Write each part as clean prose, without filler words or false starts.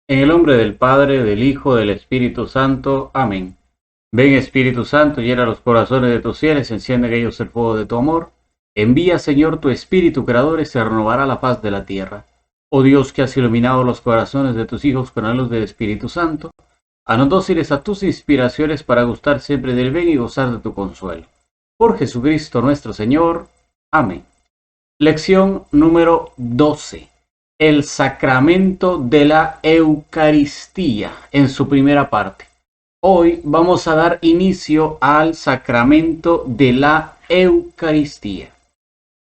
En el nombre del Padre, del Hijo, del Espíritu Santo. Amén. Ven Espíritu Santo, llena los corazones de tus fieles, enciende en ellos el fuego de tu amor. Envía, Señor, tu Espíritu Creador y se renovará la faz de la tierra. Oh Dios, que has iluminado los corazones de tus hijos con la luz del Espíritu Santo, haznos dóciles a tus inspiraciones para gustar siempre del bien y gozar de tu consuelo. Por Jesucristo nuestro Señor. Amén. Lección número 12. El sacramento de la Eucaristía en su primera parte. Hoy vamos a dar inicio al sacramento de la Eucaristía.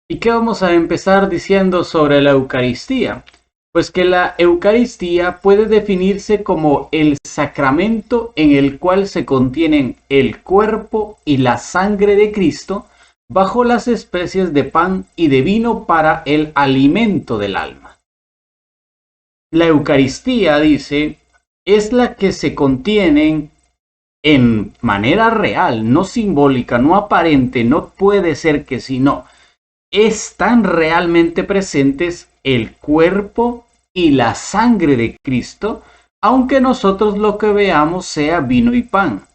¿Y qué vamos a empezar diciendo sobre la Eucaristía? Pues que la Eucaristía puede definirse como el sacramento en el cual se contienen el cuerpo y la sangre de Cristo bajo las especies de pan y de vino para el alimento del alma. La Eucaristía, dice, es la que se contienen en manera real, no simbólica, no aparente, no puede ser que sí, no. Están realmente presentes el cuerpo y la sangre de Cristo, aunque nosotros lo que veamos sea vino y pan.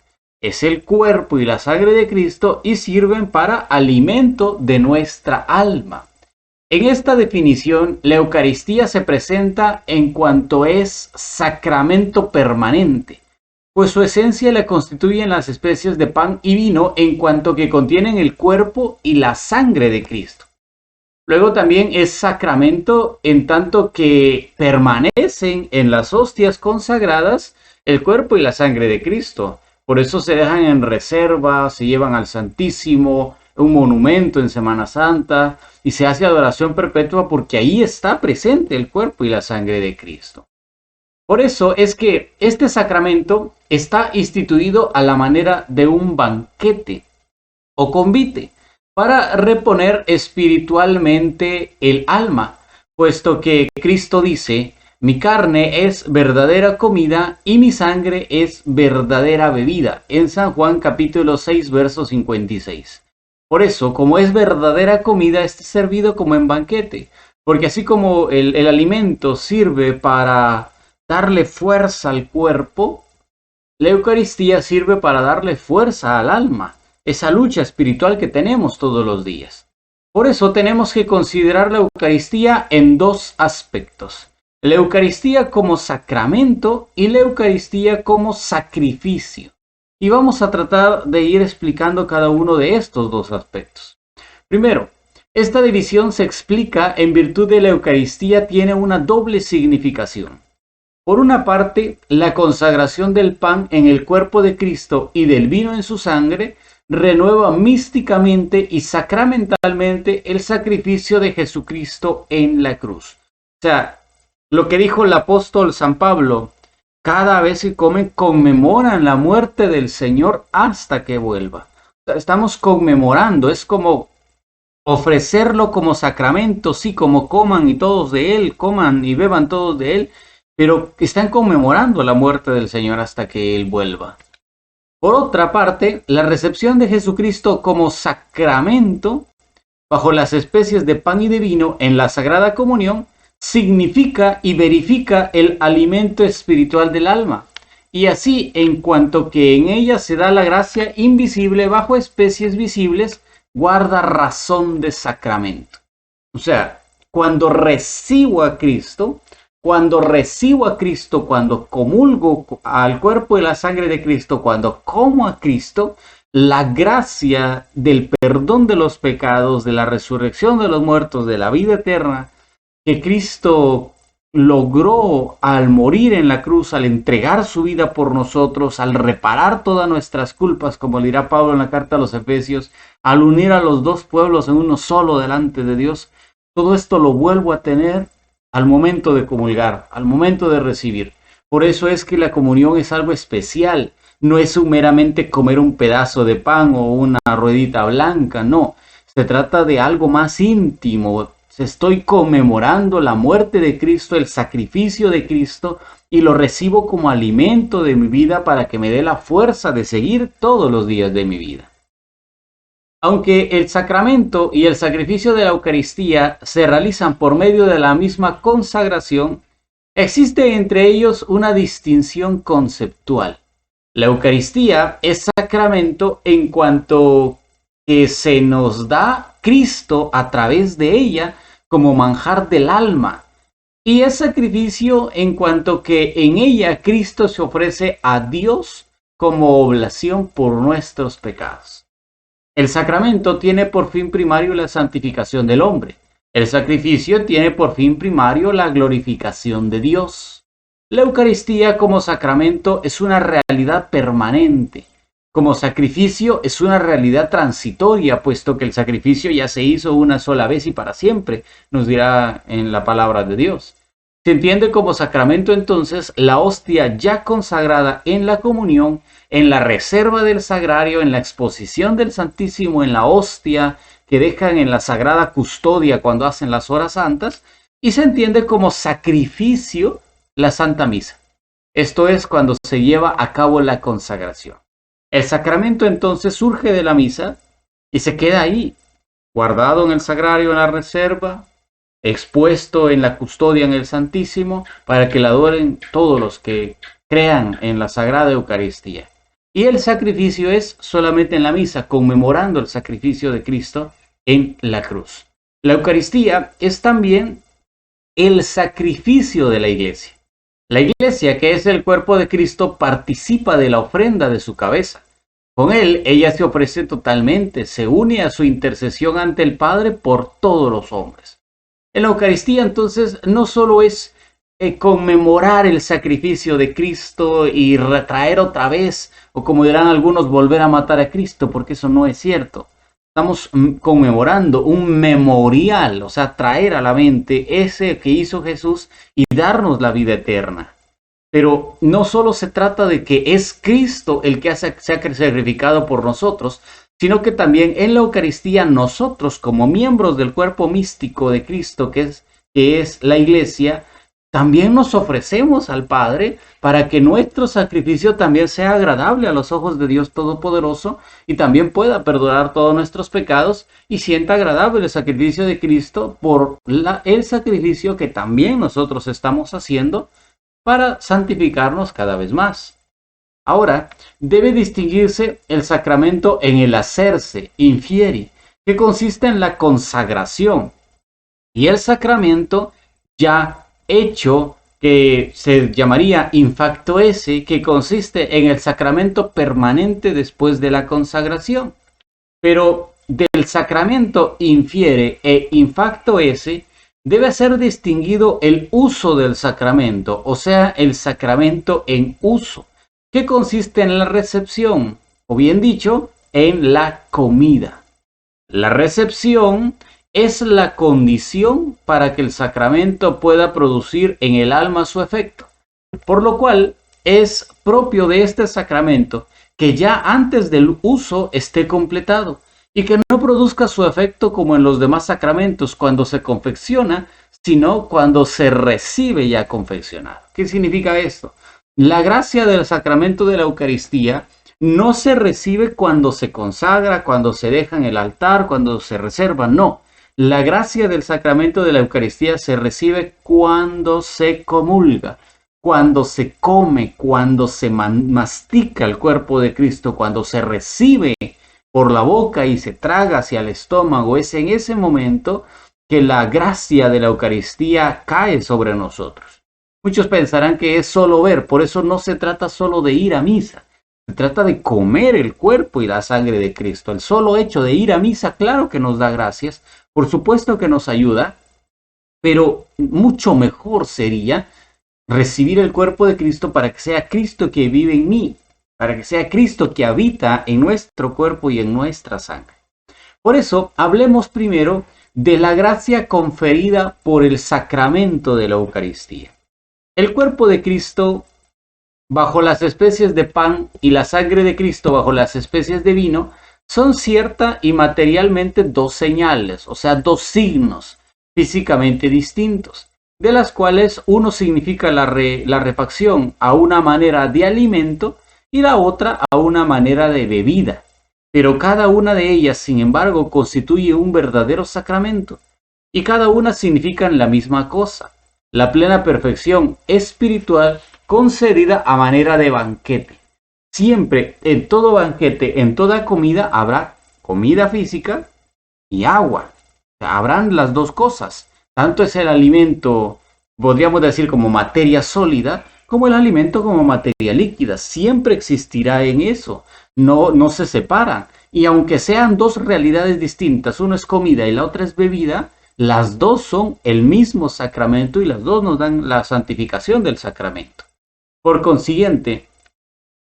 Es el cuerpo y la sangre de Cristo y sirven para alimento de nuestra alma. En esta definición, la Eucaristía se presenta en cuanto es sacramento permanente, pues su esencia la constituyen las especies de pan y vino en cuanto que contienen el cuerpo y la sangre de Cristo. Luego también es sacramento en tanto que permanecen en las hostias consagradas el cuerpo y la sangre de Cristo. Por eso se dejan en reserva, se llevan al Santísimo, un monumento en Semana Santa, y se hace adoración perpetua porque ahí está presente el cuerpo y la sangre de Cristo. Por eso es que este sacramento está instituido a la manera de un banquete o convite para reponer espiritualmente el alma, puesto que Cristo dice: mi carne es verdadera comida y mi sangre es verdadera bebida, en San Juan capítulo 6, verso 56. Por eso, como es verdadera comida, es servido como en banquete. Porque así como el alimento sirve para darle fuerza al cuerpo, la Eucaristía sirve para darle fuerza al alma. Esa lucha espiritual que tenemos todos los días. Por eso tenemos que considerar la Eucaristía en dos aspectos. La Eucaristía como sacramento y la Eucaristía como sacrificio. Y vamos a tratar de ir explicando cada uno de estos dos aspectos. Primero, esta división se explica en virtud de la Eucaristía tiene una doble significación. Por una parte, la consagración del pan en el cuerpo de Cristo y del vino en su sangre renueva místicamente y sacramentalmente el sacrificio de Jesucristo en la cruz. O sea, lo que dijo el apóstol San Pablo: cada vez que comen conmemoran la muerte del Señor hasta que vuelva. Estamos conmemorando, es como ofrecerlo como sacramento, sí, como coman y todos de él, coman y beban todos de él, pero están conmemorando la muerte del Señor hasta que él vuelva. Por otra parte, la recepción de Jesucristo como sacramento, bajo las especies de pan y de vino en la Sagrada Comunión, significa y verifica el alimento espiritual del alma, y así en cuanto que en ella se da la gracia invisible bajo especies visibles, guarda razón de sacramento. O sea, cuando recibo a Cristo, cuando comulgo al cuerpo y la sangre de Cristo, cuando como a Cristo, la gracia del perdón de los pecados, de la resurrección de los muertos, de la vida eterna, que Cristo logró al morir en la cruz, al entregar su vida por nosotros, al reparar todas nuestras culpas, como dirá Pablo en la carta a los Efesios, al unir a los dos pueblos en uno solo delante de Dios, todo esto lo vuelvo a tener al momento de comulgar, al momento de recibir. Por eso es que la comunión es algo especial, no es meramente comer un pedazo de pan o una ruedita blanca, no, se trata de algo más íntimo. Estoy conmemorando la muerte de Cristo, el sacrificio de Cristo, y lo recibo como alimento de mi vida para que me dé la fuerza de seguir todos los días de mi vida. Aunque el sacramento y el sacrificio de la Eucaristía se realizan por medio de la misma consagración, Existe entre ellos una distinción conceptual. La Eucaristía es sacramento en cuanto que se nos da Cristo a través de ella como manjar del alma. Y es sacrificio en cuanto que en ella Cristo se ofrece a Dios como oblación por nuestros pecados. El sacramento tiene por fin primario la santificación del hombre. El sacrificio tiene por fin primario la glorificación de Dios. La Eucaristía como sacramento es una realidad permanente. Como sacrificio es una realidad transitoria, puesto que el sacrificio ya se hizo una sola vez y para siempre, nos dirá en la palabra de Dios. Se entiende como sacramento entonces la hostia ya consagrada en la comunión, en la reserva del sagrario, en la exposición del Santísimo, en la hostia que dejan en la sagrada custodia cuando hacen las horas santas, y se entiende como sacrificio la Santa Misa. Esto es cuando se lleva a cabo la consagración. El sacramento entonces surge de la misa y se queda ahí, guardado en el sagrario, en la reserva, expuesto en la custodia en el Santísimo, para que la adoren todos los que crean en la Sagrada Eucaristía. Y el sacrificio es solamente en la misa, conmemorando el sacrificio de Cristo en la cruz. La Eucaristía es también el sacrificio de la Iglesia. La Iglesia, que es el cuerpo de Cristo, participa de la ofrenda de su cabeza. Con él, ella se ofrece totalmente, se une a su intercesión ante el Padre por todos los hombres. En la Eucaristía, entonces, no solo es conmemorar el sacrificio de Cristo y retraer otra vez, o como dirán algunos, volver a matar a Cristo, porque eso no es cierto. Estamos conmemorando un memorial, o sea, traer a la mente ese que hizo Jesús y darnos la vida eterna. Pero no solo se trata de que es Cristo el que se ha sacrificado por nosotros, sino que también en la Eucaristía nosotros, como miembros del cuerpo místico de Cristo, que es la Iglesia, también nos ofrecemos al Padre para que nuestro sacrificio también sea agradable a los ojos de Dios Todopoderoso y también pueda perdonar todos nuestros pecados y sienta agradable el sacrificio de Cristo por el sacrificio que también nosotros estamos haciendo para santificarnos cada vez más. Ahora, debe distinguirse el sacramento en el hacerse, infieri, que consiste en la consagración, y el sacramento ya hecho, que se llamaría in facto esse, que consiste en el sacramento permanente después de la consagración. Pero del sacramento infiere e in facto esse debe ser distinguido el uso del sacramento, o sea, el sacramento en uso, que consiste en la recepción, o bien dicho, en la comida. La recepción es la condición para que el sacramento pueda producir en el alma su efecto, por lo cual es propio de este sacramento que ya antes del uso esté completado y que no produzca su efecto como en los demás sacramentos cuando se confecciona, sino cuando se recibe ya confeccionado. ¿Qué significa esto? La gracia del sacramento de la Eucaristía no se recibe cuando se consagra, cuando se deja en el altar, cuando se reserva, no. La gracia del sacramento de la Eucaristía se recibe cuando se comulga, cuando se come, cuando se mastica el cuerpo de Cristo, cuando se recibe por la boca y se traga hacia el estómago. Es en ese momento que la gracia de la Eucaristía cae sobre nosotros. Muchos pensarán que es solo ver, por eso no se trata solo de ir a misa. Se trata de comer el cuerpo y la sangre de Cristo. El solo hecho de ir a misa, claro que nos da gracias, por supuesto que nos ayuda, pero mucho mejor sería recibir el cuerpo de Cristo para que sea Cristo que vive en mí, para que sea Cristo que habita en nuestro cuerpo y en nuestra sangre. Por eso, hablemos primero de la gracia conferida por el sacramento de la Eucaristía. El cuerpo de Cristo bajo las especies de pan y la sangre de Cristo bajo las especies de vino son cierta y materialmente dos señales, o sea, dos signos físicamente distintos, de las cuales uno significa la refacción a una manera de alimento y la otra a una manera de bebida. Pero cada una de ellas, sin embargo, constituye un verdadero sacramento, y cada una significan la misma cosa. la plena perfección espiritual concedida a manera de banquete. Siempre, en todo banquete, en toda comida, habrá comida física y agua. O sea, habrán las dos cosas. Tanto es el alimento, podríamos decir, como materia sólida, como el alimento como materia líquida. Siempre existirá en eso. No se separan. Y aunque sean dos realidades distintas, uno es comida y la otra es bebida, las dos son el mismo sacramento y las dos nos dan la santificación del sacramento. Por consiguiente,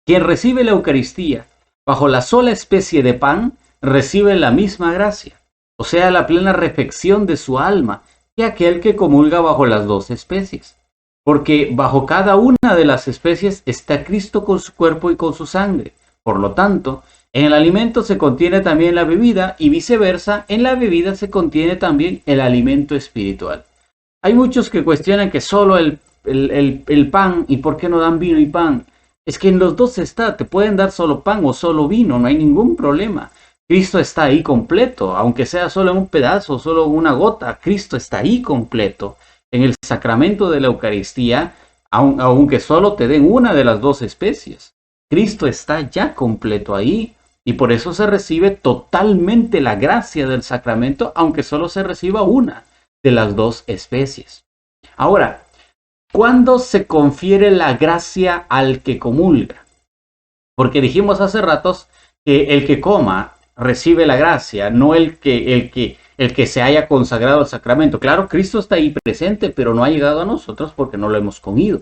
quien recibe la Eucaristía bajo la sola especie de pan, recibe la misma gracia, o sea, la plena refección de su alma, que aquel que comulga bajo las dos especies. Porque bajo cada una de las especies está Cristo con su cuerpo y con su sangre. Por lo tanto, en el alimento se contiene también la bebida y viceversa, en la bebida se contiene también el alimento espiritual. Hay muchos que cuestionan que solo el pan, y por qué no dan vino y pan. Es que en los dos está, te pueden dar solo pan o solo vino, no hay ningún problema. Cristo está ahí completo, aunque sea solo un pedazo, solo una gota, Cristo está ahí completo. En el sacramento de la Eucaristía, aunque solo te den una de las dos especies, Cristo está ya completo ahí y por eso se recibe totalmente la gracia del sacramento, aunque solo se reciba una de las dos especies. Ahora, ¿cuándo se confiere la gracia al que comulga? Porque dijimos hace ratos que el que coma recibe la gracia, no el que se haya consagrado al sacramento. Claro, Cristo está ahí presente, pero no ha llegado a nosotros porque no lo hemos comido.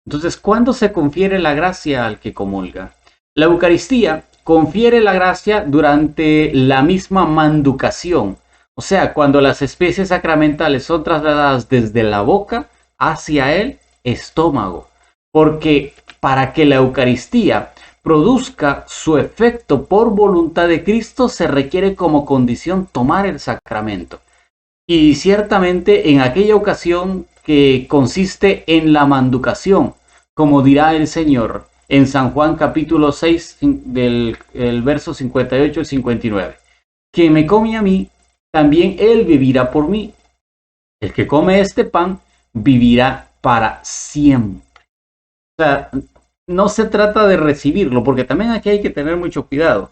Entonces, ¿cuándo se confiere la gracia al que comulga? La Eucaristía confiere la gracia durante la misma manducación, o sea, cuando las especies sacramentales son trasladadas desde la boca hacia el estómago. Porque para que la Eucaristía produzca su efecto por voluntad de Cristo, se requiere como condición tomar el sacramento. Y ciertamente en aquella ocasión que consiste en la manducación, como dirá el Señor en San Juan capítulo 6 del verso 58 y 59. Quien me come a mí, también él vivirá por mí. El que come este pan vivirá para siempre. O sea, no se trata de recibirlo, porque también aquí hay que tener mucho cuidado.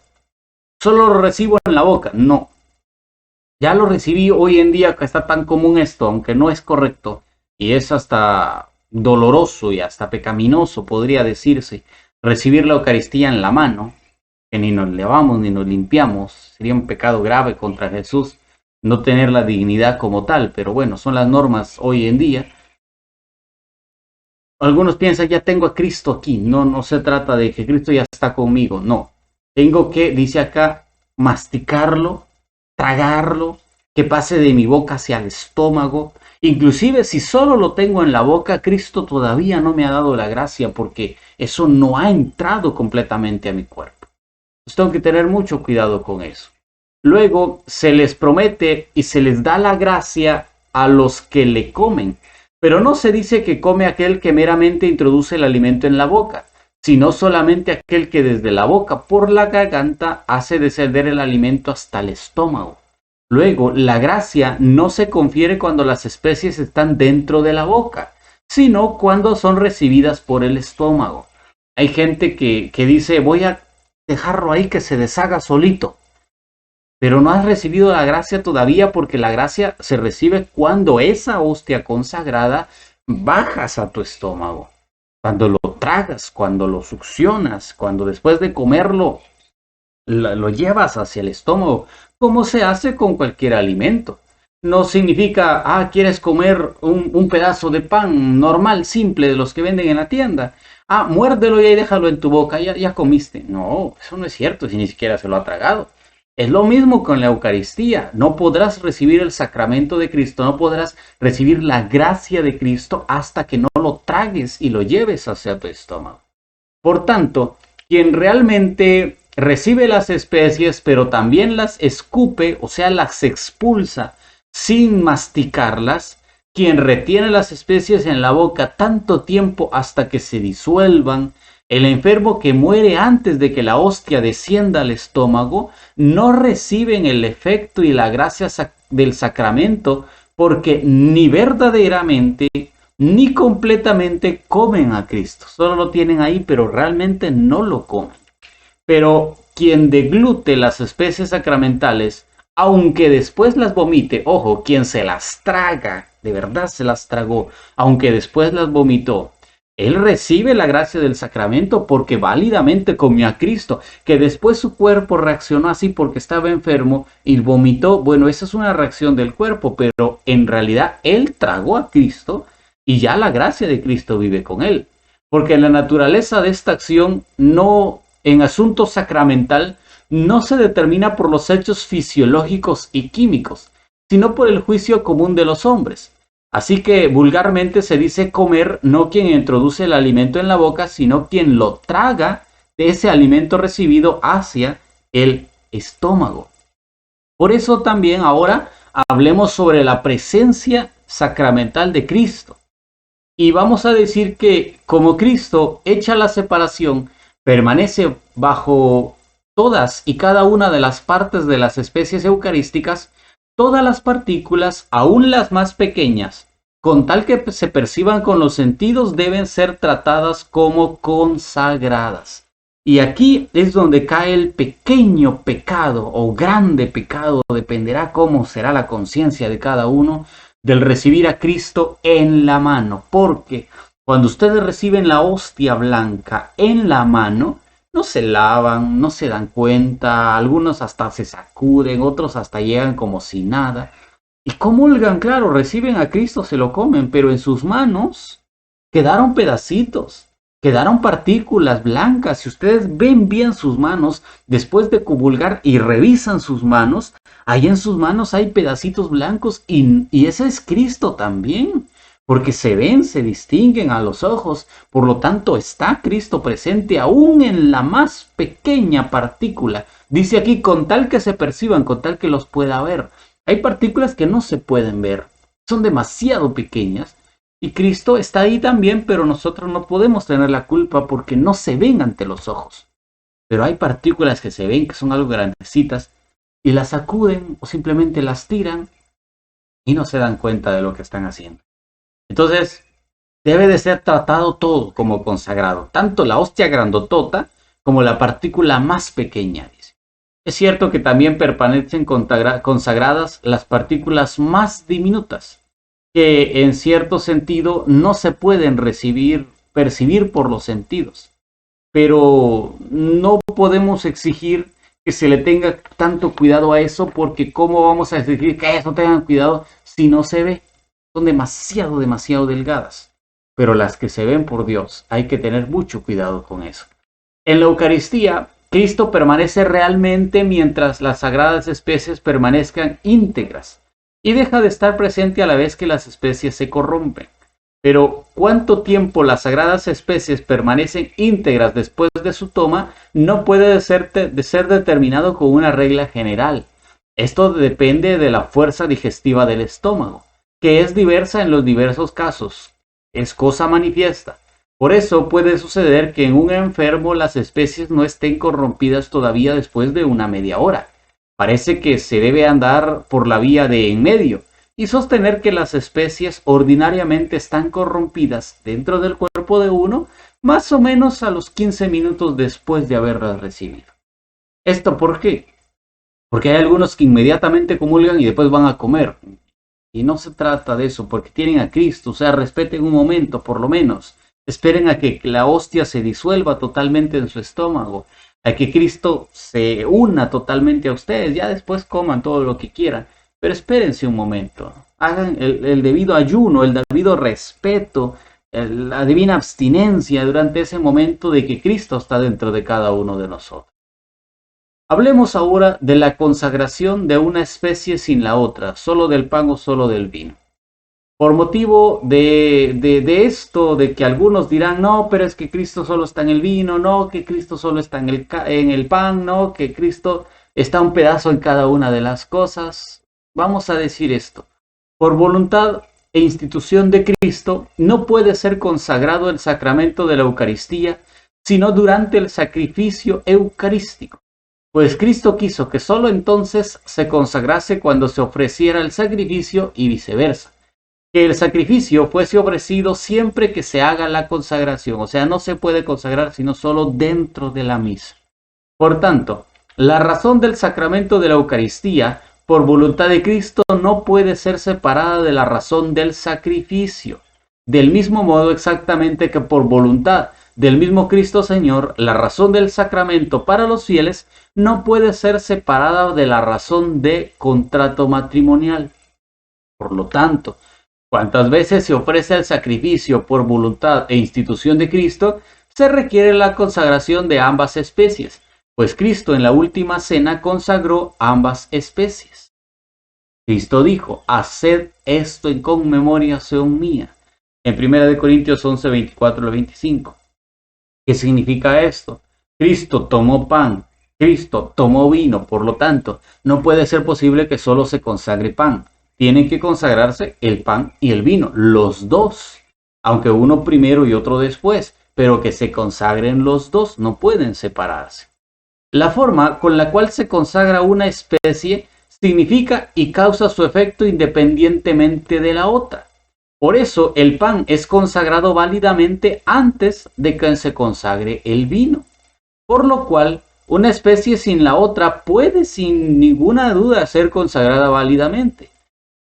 Solo lo recibo en la boca, no. Ya lo recibí hoy en día que está tan común esto, aunque no es correcto, y es hasta doloroso y hasta pecaminoso, podría decirse, recibir la Eucaristía en la mano, que ni nos lavamos ni nos limpiamos, sería un pecado grave contra Jesús no tener la dignidad como tal, pero bueno, son las normas hoy en día. Algunos piensan, ya tengo a Cristo aquí. No se trata de que Cristo ya está conmigo, no. Tengo que, dice acá, masticarlo, tragarlo, que pase de mi boca hacia el estómago. Inclusive si solo lo tengo en la boca, Cristo todavía no me ha dado la gracia porque eso no ha entrado completamente a mi cuerpo. Entonces tengo que tener mucho cuidado con eso. Luego se les promete y se les da la gracia a los que le comen. Pero no se dice que come aquel que meramente introduce el alimento en la boca, sino solamente aquel que desde la boca por la garganta hace descender el alimento hasta el estómago. Luego, la gracia no se confiere cuando las especies están dentro de la boca, sino cuando son recibidas por el estómago. Hay gente que dice, voy a dejarlo ahí que se deshaga solito. Pero no has recibido la gracia todavía porque la gracia se recibe cuando esa hostia consagrada bajas a tu estómago. Cuando lo tragas, cuando lo succionas, cuando después de comerlo lo llevas hacia el estómago, como se hace con cualquier alimento. No significa, quieres comer un pedazo de pan normal, simple, de los que venden en la tienda. Muérdelo y ahí déjalo en tu boca, ya comiste. No, eso no es cierto, si ni siquiera se lo ha tragado. Es lo mismo con la Eucaristía. No podrás recibir el sacramento de Cristo, no podrás recibir la gracia de Cristo hasta que no lo tragues y lo lleves hacia tu estómago. Por tanto, quien realmente recibe las especies, pero también las escupe, o sea, las expulsa sin masticarlas, quien retiene las especies en la boca tanto tiempo hasta que se disuelvan, el enfermo que muere antes de que la hostia descienda al estómago, no reciben el efecto y la gracia del sacramento porque ni verdaderamente ni completamente comen a Cristo. Solo lo tienen ahí, pero realmente no lo comen. Pero quien deglute las especies sacramentales, aunque después las vomite, ojo, quien se las traga, de verdad se las tragó, aunque después las vomitó, él recibe la gracia del sacramento porque válidamente comió a Cristo, que después su cuerpo reaccionó así porque estaba enfermo y vomitó. Bueno, esa es una reacción del cuerpo, pero en realidad él tragó a Cristo y ya la gracia de Cristo vive con él. Porque la naturaleza de esta acción no, en asunto sacramental, no se determina por los hechos fisiológicos y químicos, sino por el juicio común de los hombres. Así que vulgarmente se dice comer no quien introduce el alimento en la boca, sino quien lo traga de ese alimento recibido hacia el estómago. Por eso también ahora hablemos sobre la presencia sacramental de Cristo. Y vamos a decir que como Cristo echa la separación, permanece bajo todas y cada una de las partes de las especies eucarísticas, todas las partículas, aun las más pequeñas, con tal que se perciban con los sentidos, deben ser tratadas como consagradas. Y aquí es donde cae el pequeño pecado o grande pecado, dependerá cómo será la conciencia de cada uno, del recibir a Cristo en la mano. Porque cuando ustedes reciben la hostia blanca en la mano, no se lavan, no se dan cuenta, algunos hasta se sacuden, otros hasta llegan como si nada. Y comulgan, claro, reciben a Cristo, se lo comen, pero en sus manos quedaron pedacitos, quedaron partículas blancas. Si ustedes ven bien sus manos, después de comulgar y revisan sus manos, ahí en sus manos hay pedacitos blancos y ese es Cristo también. Porque se ven, se distinguen a los ojos, por lo tanto está Cristo presente aún en la más pequeña partícula. Dice aquí, con tal que se perciban, con tal que los pueda ver. Hay partículas que no se pueden ver, son demasiado pequeñas. Y Cristo está ahí también, pero nosotros no podemos tener la culpa porque no se ven ante los ojos. Pero hay partículas que se ven, que son algo grandecitas, y las sacuden o simplemente las tiran y no se dan cuenta de lo que están haciendo. Entonces, debe de ser tratado todo como consagrado, tanto la hostia grandotota como la partícula más pequeña, dice. Es cierto que también permanecen consagradas las partículas más diminutas, que en cierto sentido no se pueden percibir por los sentidos. Pero no podemos exigir que se le tenga tanto cuidado a eso, porque ¿cómo vamos a exigir que eso tengan cuidado si no se ve? Son demasiado, demasiado delgadas. Pero las que se ven por Dios, hay que tener mucho cuidado con eso. En la Eucaristía, Cristo permanece realmente mientras las sagradas especies permanezcan íntegras y deja de estar presente a la vez que las especies se corrompen. Pero cuánto tiempo las sagradas especies permanecen íntegras después de su toma no puede ser determinado con una regla general. Esto depende de la fuerza digestiva del estómago, que es diversa en los diversos casos. Es cosa manifiesta. Por eso puede suceder que en un enfermo las especies no estén corrompidas todavía después de una media hora. Parece que se debe andar por la vía de en medio y sostener que las especies ordinariamente están corrompidas dentro del cuerpo de uno más o menos a los 15 minutos después de haberlas recibido. ¿Esto por qué? Porque hay algunos que inmediatamente comulgan y después van a comer. Y no se trata de eso, porque tienen a Cristo. O sea, respeten un momento, por lo menos. Esperen a que la hostia se disuelva totalmente en su estómago, a que Cristo se una totalmente a ustedes. Ya después coman todo lo que quieran. Pero espérense un momento. Hagan el debido ayuno, el debido respeto, la divina abstinencia durante ese momento de que Cristo está dentro de cada uno de nosotros. Hablemos ahora de la consagración de una especie sin la otra, solo del pan o solo del vino. Por motivo de esto, de que algunos dirán, no, pero es que Cristo solo está en el vino, no, que Cristo solo está en el pan, no, que Cristo está un pedazo en cada una de las cosas. Vamos a decir esto. Por voluntad e institución de Cristo, no puede ser consagrado el sacramento de la Eucaristía, sino durante el sacrificio eucarístico. Pues Cristo quiso que sólo entonces se consagrase cuando se ofreciera el sacrificio y viceversa. que el sacrificio fuese ofrecido siempre que se haga la consagración. O sea, no se puede consagrar sino solo dentro de la misa. Por tanto, la razón del sacramento de la Eucaristía, por voluntad de Cristo, no puede ser separada de la razón del sacrificio. Del mismo modo exactamente que por voluntad del mismo Cristo Señor, la razón del sacramento para los fieles no puede ser separada de la razón de contrato matrimonial. Por lo tanto, cuantas veces se ofrece el sacrificio por voluntad e institución de Cristo, se requiere la consagración de ambas especies, pues Cristo en la última cena consagró ambas especies. Cristo dijo: haced esto en conmemoración mía, en 1 Corintios 11, 24 al 25. ¿Qué significa esto? Cristo tomó pan, Cristo tomó vino, por lo tanto, no puede ser posible que solo se consagre pan. Tienen que consagrarse el pan y el vino, los dos, aunque uno primero y otro después, pero que se consagren los dos, no pueden separarse. La forma con la cual se consagra una especie significa y causa su efecto independientemente de la otra. Por eso el pan es consagrado válidamente antes de que se consagre el vino. Por lo cual, una especie sin la otra puede sin ninguna duda ser consagrada válidamente.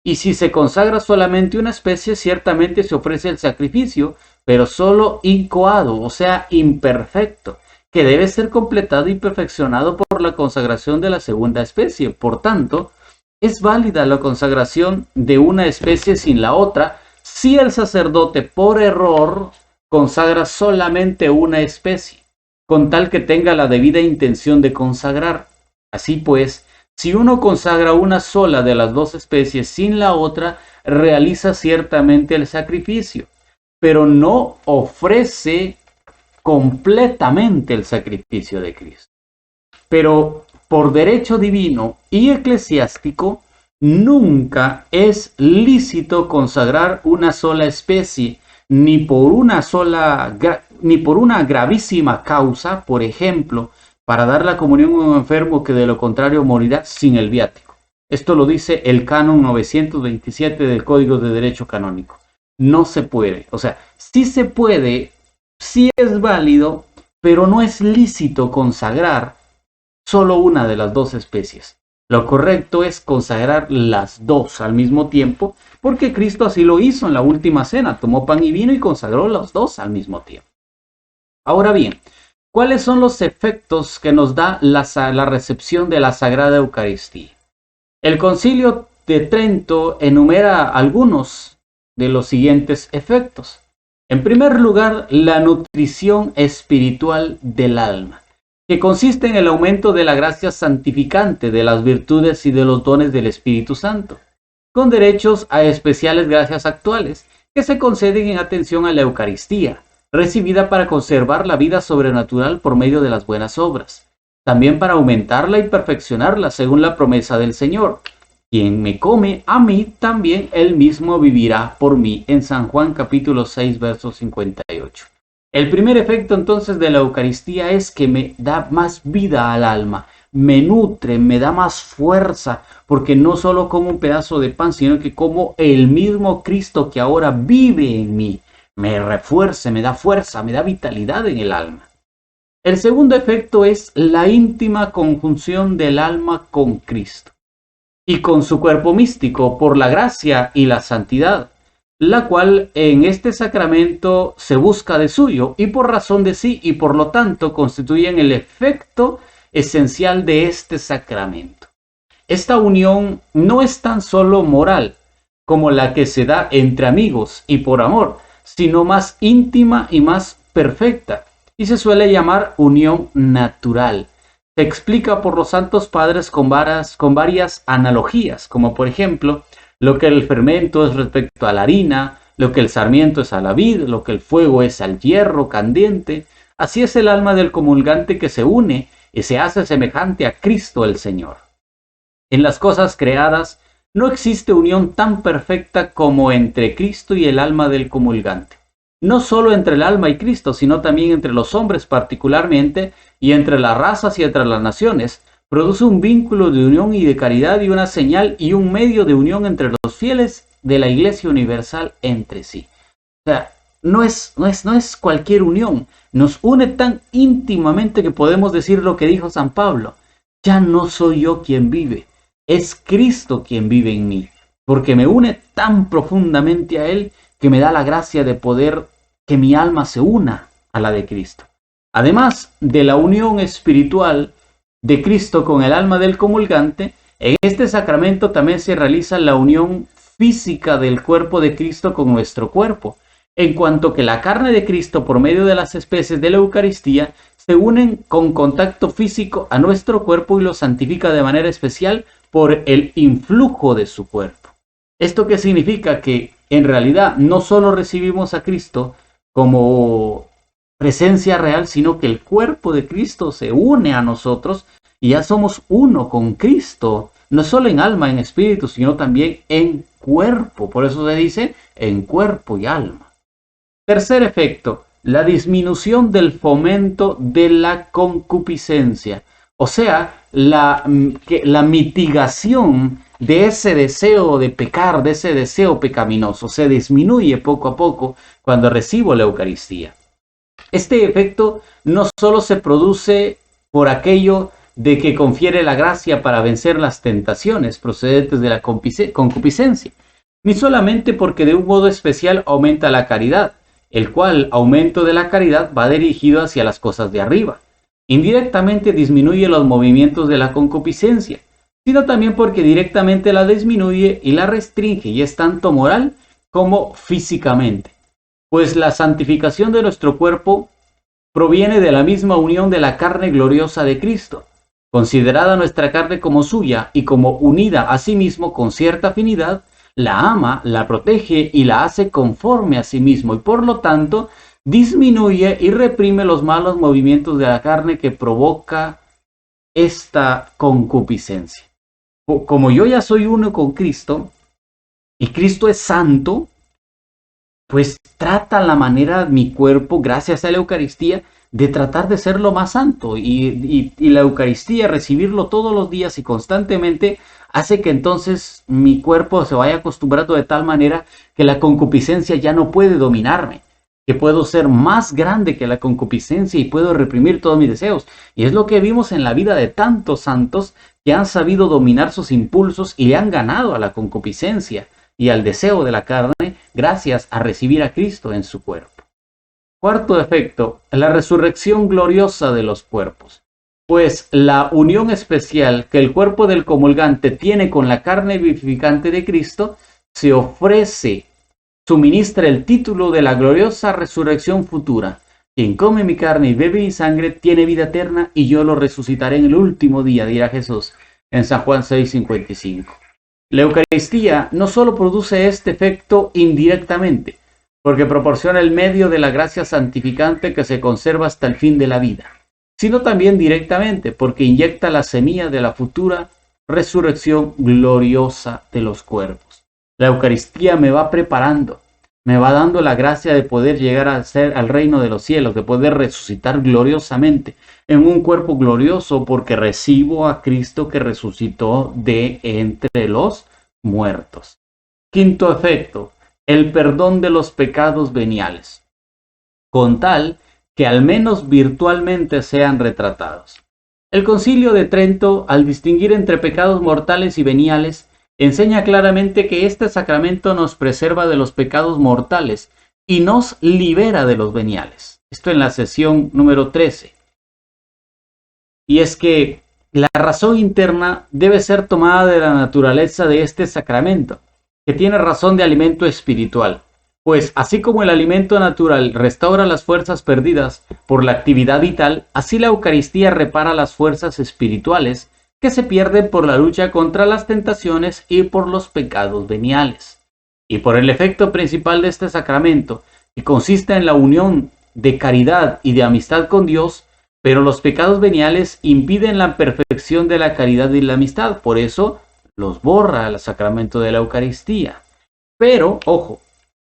Y si se consagra solamente una especie, ciertamente se ofrece el sacrificio, pero solo incoado, o sea, imperfecto, que debe ser completado y perfeccionado por la consagración de la segunda especie. Por tanto, es válida la consagración de una especie sin la otra, si el sacerdote por error consagra solamente una especie, con tal que tenga la debida intención de consagrar. Así pues, si uno consagra una sola de las dos especies sin la otra, realiza ciertamente el sacrificio, pero no ofrece completamente el sacrificio de Cristo. Pero por derecho divino y eclesiástico, nunca es lícito consagrar una sola especie, ni por una gravísima causa, por ejemplo, para dar la comunión a un enfermo que de lo contrario morirá sin el viático. Esto lo dice el canon 927 del Código de Derecho Canónico. No se puede, o sea, sí se puede, sí es válido, pero no es lícito consagrar solo una de las dos especies. Lo correcto es consagrar las dos al mismo tiempo, porque Cristo así lo hizo en la última cena. Tomó pan y vino y consagró los dos al mismo tiempo. Ahora bien, ¿cuáles son los efectos que nos da la recepción de la Sagrada Eucaristía? El Concilio de Trento enumera algunos de los siguientes efectos. En primer lugar, la nutrición espiritual del alma, que consiste en el aumento de la gracia santificante, de las virtudes y de los dones del Espíritu Santo, con derechos a especiales gracias actuales, que se conceden en atención a la Eucaristía, recibida para conservar la vida sobrenatural por medio de las buenas obras, también para aumentarla y perfeccionarla según la promesa del Señor. Quien me come a mí, también él mismo vivirá por mí, en San Juan capítulo 6, verso 58. El primer efecto entonces de la Eucaristía es que me da más vida al alma, me nutre, me da más fuerza, porque no solo como un pedazo de pan, sino que como el mismo Cristo que ahora vive en mí, me refuerce, me da fuerza, me da vitalidad en el alma. El segundo efecto es la íntima conjunción del alma con Cristo y con su cuerpo místico por la gracia y la santidad, la cual en este sacramento se busca de suyo y por razón de sí, y por lo tanto constituyen el efecto esencial de este sacramento. Esta unión no es tan solo moral como la que se da entre amigos y por amor, sino más íntima y más perfecta, y se suele llamar unión natural. Se explica por los santos padres con varias analogías, como por ejemplo, lo que el fermento es respecto a la harina, lo que el sarmiento es a la vid, lo que el fuego es al hierro candente. Así es el alma del comulgante que se une y se hace semejante a Cristo el Señor. En las cosas creadas no existe unión tan perfecta como entre Cristo y el alma del comulgante. No solo entre el alma y Cristo, sino también entre los hombres particularmente, y entre las razas y entre las naciones, produce un vínculo de unión y de caridad y una señal y un medio de unión entre los fieles de la Iglesia Universal entre sí. O sea, no es cualquier unión. Nos une tan íntimamente que podemos decir lo que dijo San Pablo. Ya no soy yo quien vive, es Cristo quien vive en mí. Porque me une tan profundamente a Él que me da la gracia de poder que mi alma se una a la de Cristo. Además de la unión espiritual de Cristo con el alma del comulgante, en este sacramento también se realiza la unión física del cuerpo de Cristo con nuestro cuerpo, en cuanto que la carne de Cristo por medio de las especies de la Eucaristía se unen con contacto físico a nuestro cuerpo y lo santifica de manera especial por el influjo de su cuerpo. ¿Esto qué significa? Que en realidad no solo recibimos a Cristo como presencia real, sino que el cuerpo de Cristo se une a nosotros y ya somos uno con Cristo, no solo en alma, en espíritu, sino también en cuerpo. Por eso se dice en cuerpo y alma. Tercer efecto, la disminución del fomento de la concupiscencia, o sea, la mitigación de ese deseo de pecar, de ese deseo pecaminoso, se disminuye poco a poco cuando recibo la Eucaristía. Este efecto no solo se produce por aquello de que confiere la gracia para vencer las tentaciones procedentes de la concupiscencia, ni solamente porque de un modo especial aumenta la caridad, el cual aumento de la caridad va dirigido hacia las cosas de arriba. Indirectamente disminuye los movimientos de la concupiscencia, sino también porque directamente la disminuye y la restringe, y es tanto moral como físicamente. Pues la santificación de nuestro cuerpo proviene de la misma unión de la carne gloriosa de Cristo, considerada nuestra carne como suya y como unida a sí mismo con cierta afinidad, la ama, la protege y la hace conforme a sí mismo y por lo tanto disminuye y reprime los malos movimientos de la carne que provoca esta concupiscencia. Como yo ya soy uno con Cristo y Cristo es santo, pues trata la manera mi cuerpo, gracias a la Eucaristía, de tratar de ser lo más santo. Y la Eucaristía, recibirlo todos los días y constantemente, hace que entonces mi cuerpo se vaya acostumbrando de tal manera que la concupiscencia ya no puede dominarme, que puedo ser más grande que la concupiscencia y puedo reprimir todos mis deseos. Y es lo que vimos en la vida de tantos santos que han sabido dominar sus impulsos y le han ganado a la concupiscencia y al deseo de la carne gracias a recibir a Cristo en su cuerpo. Cuarto efecto, la resurrección gloriosa de los cuerpos. Pues la unión especial que el cuerpo del comulgante tiene con la carne vivificante de Cristo se ofrece, suministra el título de la gloriosa resurrección futura. Quien come mi carne y bebe mi sangre tiene vida eterna y yo lo resucitaré en el último día, dirá Jesús en San Juan 6:55. La Eucaristía no solo produce este efecto indirectamente, porque proporciona el medio de la gracia santificante que se conserva hasta el fin de la vida, sino también directamente, porque inyecta la semilla de la futura resurrección gloriosa de los cuerpos. La Eucaristía me va preparando, me va dando la gracia de poder llegar a ser al reino de los cielos, de poder resucitar gloriosamente en un cuerpo glorioso porque recibo a Cristo que resucitó de entre los muertos. Quinto efecto, el perdón de los pecados veniales, con tal que al menos virtualmente sean retratados. El Concilio de Trento, al distinguir entre pecados mortales y veniales, enseña claramente que este sacramento nos preserva de los pecados mortales y nos libera de los veniales. Esto en la sesión número 13. Y es que la razón interna debe ser tomada de la naturaleza de este sacramento, que tiene razón de alimento espiritual. Pues así como el alimento natural restaura las fuerzas perdidas por la actividad vital, así la Eucaristía repara las fuerzas espirituales que se pierden por la lucha contra las tentaciones y por los pecados veniales. Y por el efecto principal de este sacramento, que consiste en la unión de caridad y de amistad con Dios, pero los pecados veniales impiden la perfección de la caridad y la amistad, por eso los borra el sacramento de la Eucaristía. Pero, ojo,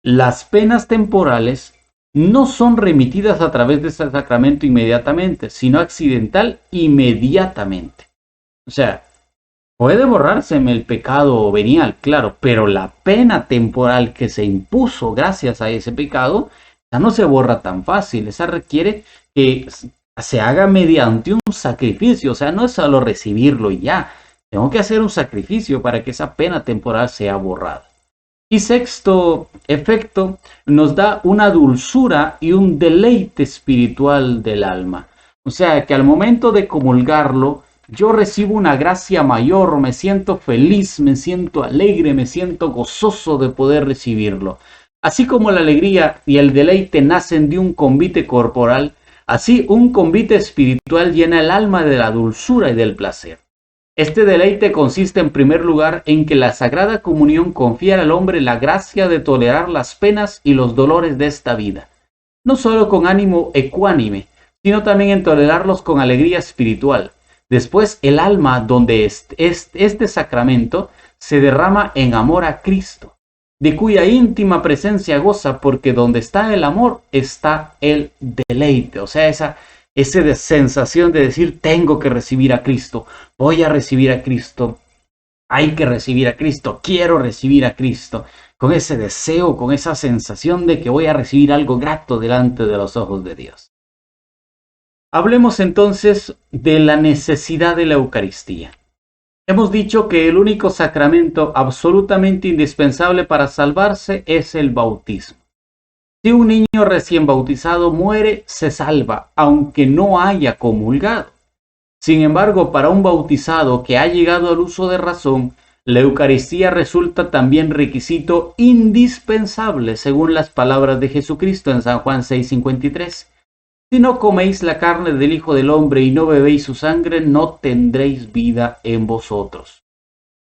las penas temporales no son remitidas a través de este sacramento inmediatamente, sino accidental inmediatamente. O sea, Puede borrárseme el pecado venial, claro, pero la pena temporal que se impuso gracias a ese pecado, ya no se borra tan fácil. Esa requiere que se haga mediante un sacrificio, o sea, no es solo recibirlo y ya. Tengo que hacer un sacrificio para que esa pena temporal sea borrada. Y sexto efecto, nos da una dulzura y un deleite espiritual del alma. O sea, que al momento de comulgarlo, yo recibo una gracia mayor, me siento feliz, me siento alegre, me siento gozoso de poder recibirlo. Así como la alegría y el deleite nacen de un convite corporal, así un convite espiritual llena el alma de la dulzura y del placer. Este deleite consiste en primer lugar en que la Sagrada Comunión confiere al hombre la gracia de tolerar las penas y los dolores de esta vida, no solo con ánimo ecuánime, sino también en tolerarlos con alegría espiritual. Después el alma donde este sacramento se derrama en amor a Cristo, de cuya íntima presencia goza, porque donde está el amor está el deleite, o sea, esa sensación de decir tengo que recibir a Cristo, voy a recibir a Cristo, hay que recibir a Cristo, quiero recibir a Cristo, con ese deseo, con esa sensación de que voy a recibir algo grato delante de los ojos de Dios. Hablemos entonces de la necesidad de la Eucaristía. Hemos dicho que el único sacramento absolutamente indispensable para salvarse es el bautismo. Si un niño recién bautizado muere, se salva, aunque no haya comulgado. Sin embargo, para un bautizado que ha llegado al uso de razón, la Eucaristía resulta también requisito indispensable, según las palabras de Jesucristo en San Juan 6:53. Si no coméis la carne del Hijo del Hombre y no bebéis su sangre, no tendréis vida en vosotros.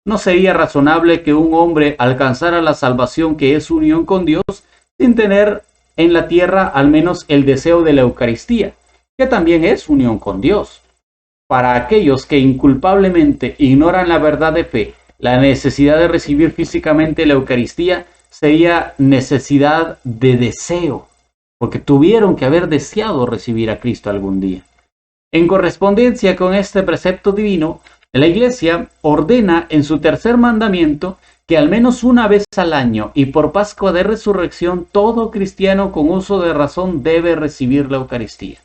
¿No sería razonable que un hombre alcanzara la salvación que es unión con Dios sin tener en la tierra al menos el deseo de la Eucaristía, que también es unión con Dios? Para aquellos que inculpablemente ignoran la verdad de fe, la necesidad de recibir físicamente la Eucaristía sería necesidad de deseo, porque tuvieron que haber deseado recibir a Cristo algún día. En correspondencia con este precepto divino, la Iglesia ordena en su tercer mandamiento que al menos una vez al año y por Pascua de Resurrección todo cristiano con uso de razón debe recibir la Eucaristía.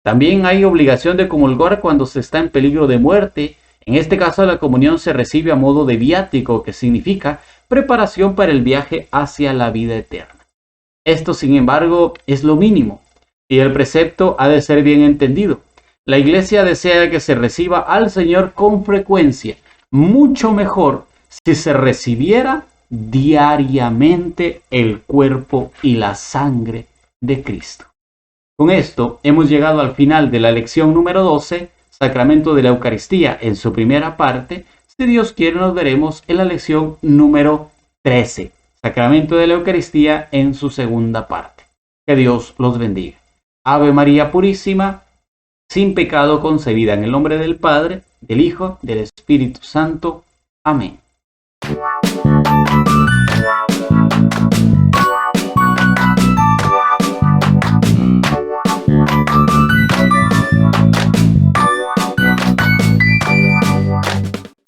También hay obligación de comulgar cuando se está en peligro de muerte. En este caso la comunión se recibe a modo de viático, que significa preparación para el viaje hacia la vida eterna. Esto, sin embargo, es lo mínimo, y el precepto ha de ser bien entendido. La Iglesia desea que se reciba al Señor con frecuencia, mucho mejor si se recibiera diariamente el cuerpo y la sangre de Cristo. Con esto hemos llegado al final de la lección número 12, Sacramento de la Eucaristía, en su primera parte. Si Dios quiere, nos veremos en la lección número 13. Sacramento de la Eucaristía en su segunda parte. Que Dios los bendiga. Ave María Purísima, sin pecado concebida, en el nombre del Padre, del Hijo, del Espíritu Santo. Amén.